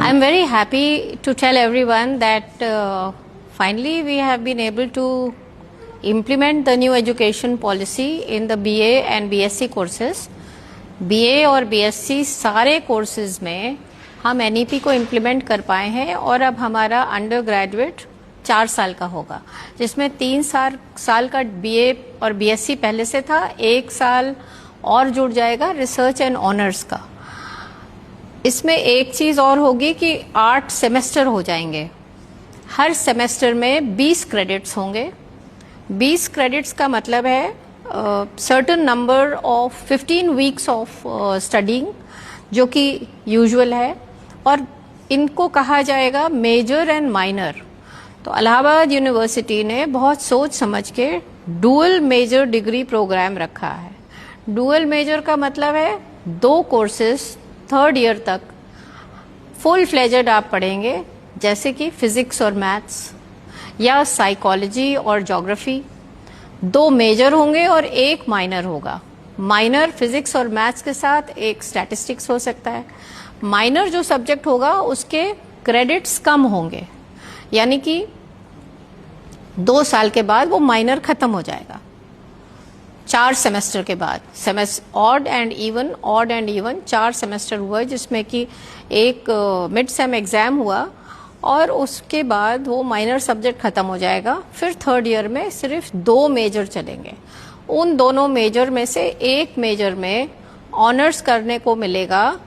I'm very happy to tell everyone that finally we have been able to implement the new education policy in the BA and BSc courses. BA और BSc सारे courses में हम NEP को implement कर पाए हैं और अब हमारा अंडर ग्रेजुएट 4 साल का होगा, जिसमें 3 साल का BA और BSc पहले से था, 1 साल और जुड़ जाएगा रिसर्च एंड ऑनर्स का। इसमें एक चीज़ और होगी कि 8 सेमेस्टर हो जाएंगे, हर सेमेस्टर में 20 क्रेडिट्स होंगे। 20 क्रेडिट्स का मतलब है certain number of 15 weeks of studying, जो कि यूजुअल है, और इनको कहा जाएगा मेजर एंड माइनर। तो इलाहाबाद यूनिवर्सिटी ने बहुत सोच समझ के डुअल मेजर डिग्री प्रोग्राम रखा है। डुअल मेजर का मतलब है 2 कोर्सेज 3rd ईयर तक फुल फ्लेजेड आप पढ़ेंगे, जैसे कि फिजिक्स और मैथ्स या साइकोलॉजी और ज्योग्राफी। 2 मेजर होंगे और 1 माइनर होगा। माइनर फिजिक्स और मैथ्स के साथ एक स्टैटिस्टिक्स हो सकता है। माइनर जो सब्जेक्ट होगा उसके क्रेडिट्स कम होंगे, यानी कि 2 साल के बाद वो माइनर खत्म हो जाएगा। 4 सेमेस्टर के बाद ऑड एंड इवन 4 सेमेस्टर हुआ, जिसमें कि एक मिड सेम एग्जाम हुआ और उसके बाद वो माइनर सब्जेक्ट खत्म हो जाएगा। फिर 3rd ईयर में सिर्फ 2 मेजर चलेंगे। उन दोनों मेजर में से एक मेजर में ऑनर्स करने को मिलेगा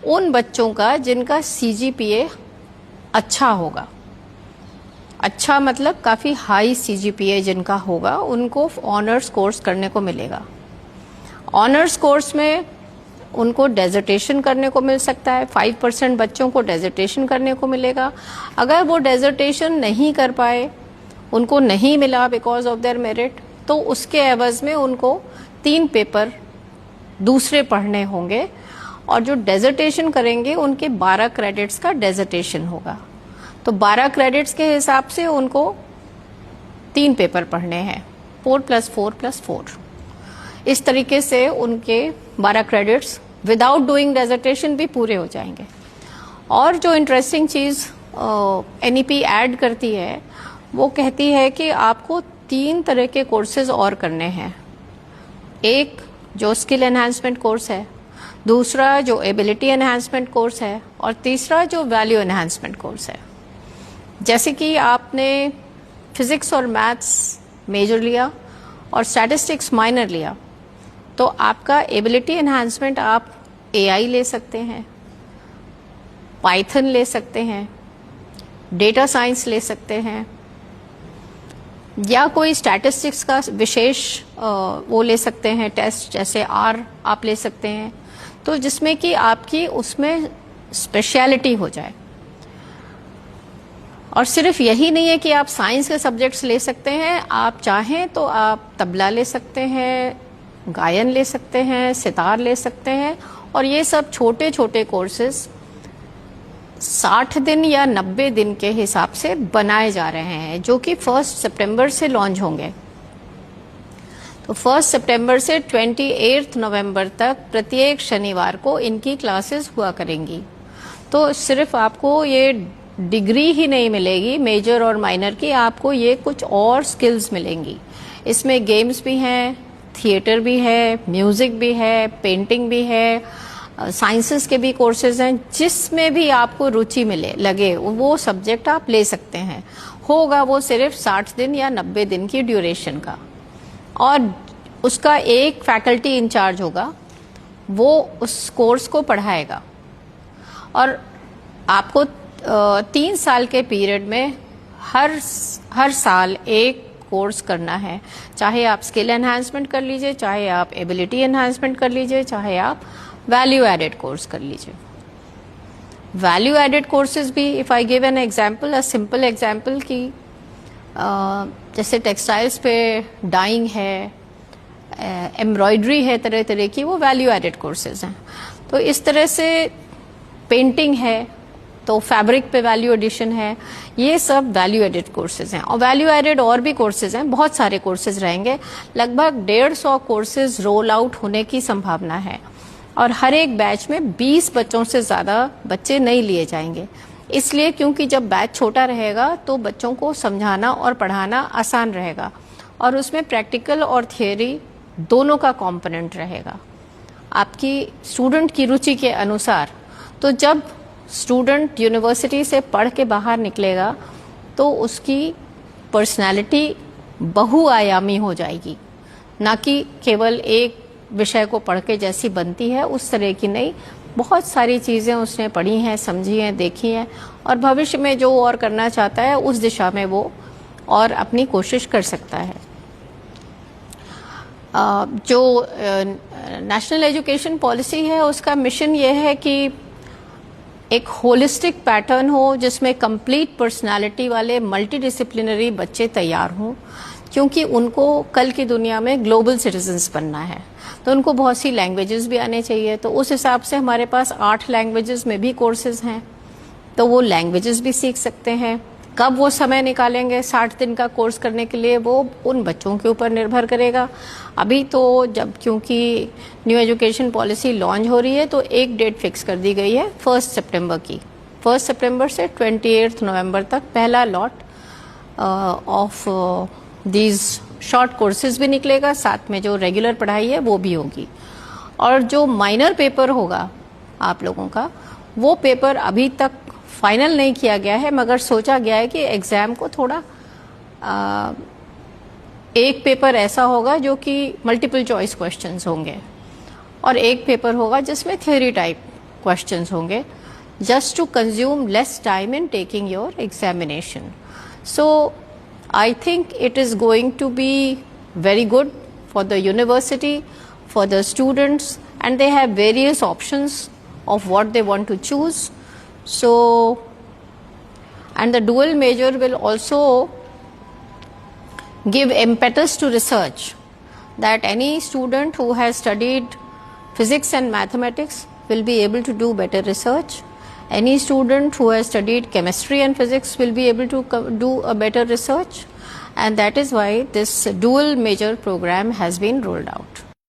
उन बच्चों का जिनका CGPA अच्छा होगा। अच्छा मतलब काफ़ी हाई CGPA जिनका होगा, उनको ऑनर्स कोर्स करने को मिलेगा। ऑनर्स कोर्स में उनको डेजर्टेशन करने को मिल सकता है। 5% बच्चों को डेजर्टेशन करने को मिलेगा। अगर वो डेजर्टेशन नहीं कर पाए, उनको नहीं मिला बिकॉज ऑफ देयर मेरिट, तो उसके एवज में उनको 3 पेपर दूसरे पढ़ने होंगे, और जो डेजर्टेशन करेंगे उनके 12 क्रेडिट्स का डेजर्टेशन होगा। तो 12 क्रेडिट्स के हिसाब से उनको 3 पेपर पढ़ने हैं, 4 + 4 + 4। इस तरीके से उनके 12 क्रेडिट्स विदाउट डूइंग डेजर्टेशन भी पूरे हो जाएंगे। और जो इंटरेस्टिंग चीज़ NEP ऐड करती है, वो कहती है कि आपको 3 तरह के कोर्सेज और करने हैं। एक जो स्किल एनहांसमेंट कोर्स है, दूसरा जो एबिलिटी एनहांसमेंट कोर्स है, और तीसरा जो वैल्यू एनहांसमेंट कोर्स है। जैसे कि आपने फिजिक्स और मैथ्स मेजर लिया और स्टैटिस्टिक्स माइनर लिया, तो आपका एबिलिटी एनहांसमेंट आप AI ले सकते हैं, पाइथन ले सकते हैं, डेटा साइंस ले सकते हैं, या कोई स्टैटिस्टिक्स का विशेष वो ले सकते हैं टेस्ट, जैसे R आप ले सकते हैं, तो जिसमें कि आपकी उसमें स्पेशलिटी हो जाए। और सिर्फ यही नहीं है कि आप साइंस के सब्जेक्ट्स ले सकते हैं, आप चाहें तो आप तबला ले सकते हैं, गायन ले सकते हैं, सितार ले सकते हैं। और ये सब छोटे छोटे कोर्सेज 60 दिन या 90 दिन के हिसाब से बनाए जा रहे हैं, जो कि 1 सितंबर से लॉन्च होंगे। तो 1 सितंबर से 28 नवंबर तक प्रत्येक शनिवार को इनकी क्लासेस हुआ करेंगी। तो सिर्फ आपको ये डिग्री ही नहीं मिलेगी मेजर और माइनर की, आपको ये कुछ और स्किल्स मिलेंगी। इसमें गेम्स भी हैं, थिएटर भी है, म्यूजिक भी है, पेंटिंग भी है, साइंसेस के भी कोर्सेज हैं। जिसमें भी आपको रुचि लगे वो सब्जेक्ट आप ले सकते हैं। होगा वो सिर्फ 60 दिन या 90 दिन की ड्यूरेशन का, और उसका एक फैकल्टी इंचार्ज होगा, वो उस कोर्स को पढ़ाएगा। और आपको 3 साल के पीरियड में हर साल एक कोर्स करना है। चाहे आप स्किल एनहांसमेंट कर लीजिए, चाहे आप एबिलिटी एनहांसमेंट कर लीजिए, चाहे आप वैल्यू एडेड कोर्स कर लीजिए। वैल्यू एडेड कोर्सेज भी, if I give an example, a simple example, कि जैसे टेक्सटाइल्स पे डाइंग है, एम्ब्रॉयडरी है तरह तरह की, वो वैल्यू एडेड कोर्सेज हैं। तो इस तरह से पेंटिंग है तो फैब्रिक पे वैल्यू एडिशन है, ये सब वैल्यू एडेड कोर्सेज हैं। और वैल्यू एडेड और भी कोर्सेज हैं, बहुत सारे कोर्सेज रहेंगे। लगभग 150 कोर्सेज रोल आउट होने की संभावना है। और हर एक बैच में 20 बच्चों से ज़्यादा बच्चे नहीं लिए जाएंगे। इसलिए क्योंकि जब बैच छोटा रहेगा तो बच्चों को समझाना और पढ़ाना आसान रहेगा और उसमें प्रैक्टिकल और थियोरी दोनों का कंपोनेंट रहेगा आपकी स्टूडेंट की रुचि के अनुसार। तो जब स्टूडेंट यूनिवर्सिटी से पढ़ के बाहर निकलेगा तो उसकी पर्सनालिटी बहुआयामी हो जाएगी, ना कि केवल एक विषय को पढ़ के जैसी बनती है उस तरह की नहीं। बहुत सारी चीज़ें उसने पढ़ी हैं, समझी हैं, देखी हैं और भविष्य में जो और करना चाहता है उस दिशा में वो और अपनी कोशिश कर सकता है। जो नेशनल एजुकेशन पॉलिसी है उसका मिशन ये है कि एक होलिस्टिक पैटर्न हो जिसमें कंप्लीट पर्सनालिटी वाले मल्टी डिसिप्लिनरी बच्चे तैयार हों, क्योंकि उनको कल की दुनिया में ग्लोबल सिटीजन्स बनना है। तो उनको बहुत सी लैंग्वेजेस भी आने चाहिए। तो उस हिसाब से हमारे पास 8 लैंग्वेजेस में भी कोर्सेज हैं, तो वो लैंग्वेजेस भी सीख सकते हैं। कब वो समय निकालेंगे 60 दिन का कोर्स करने के लिए, वो उन बच्चों के ऊपर निर्भर करेगा। अभी तो जब क्योंकि न्यू एजुकेशन पॉलिसी लॉन्च हो रही है तो एक डेट फिक्स कर दी गई है 1 सितंबर की। 1 सितंबर से 28 नवंबर तक पहला lot of these short courses भी निकलेगा, साथ में जो रेगुलर पढ़ाई है वो भी होगी। और जो माइनर पेपर होगा आप लोगों का, वो पेपर अभी तक फाइनल नहीं किया गया है, मगर सोचा गया है कि एग्ज़ाम को थोड़ा एक पेपर ऐसा होगा जो कि मल्टीपल चॉइस क्वेश्चंस होंगे और एक पेपर होगा जिसमें थ्योरी टाइप क्वेश्चंस होंगे, just to consume less time in taking your examination. So I think it is going to be very good for the university, for the students, and they have various options of what they want to choose. So, and the dual major will also give impetus to research, that any student who has studied physics and mathematics will be able to do better research. Any student who has studied chemistry and physics will be able to do a better research, and that is why this dual major program has been rolled out.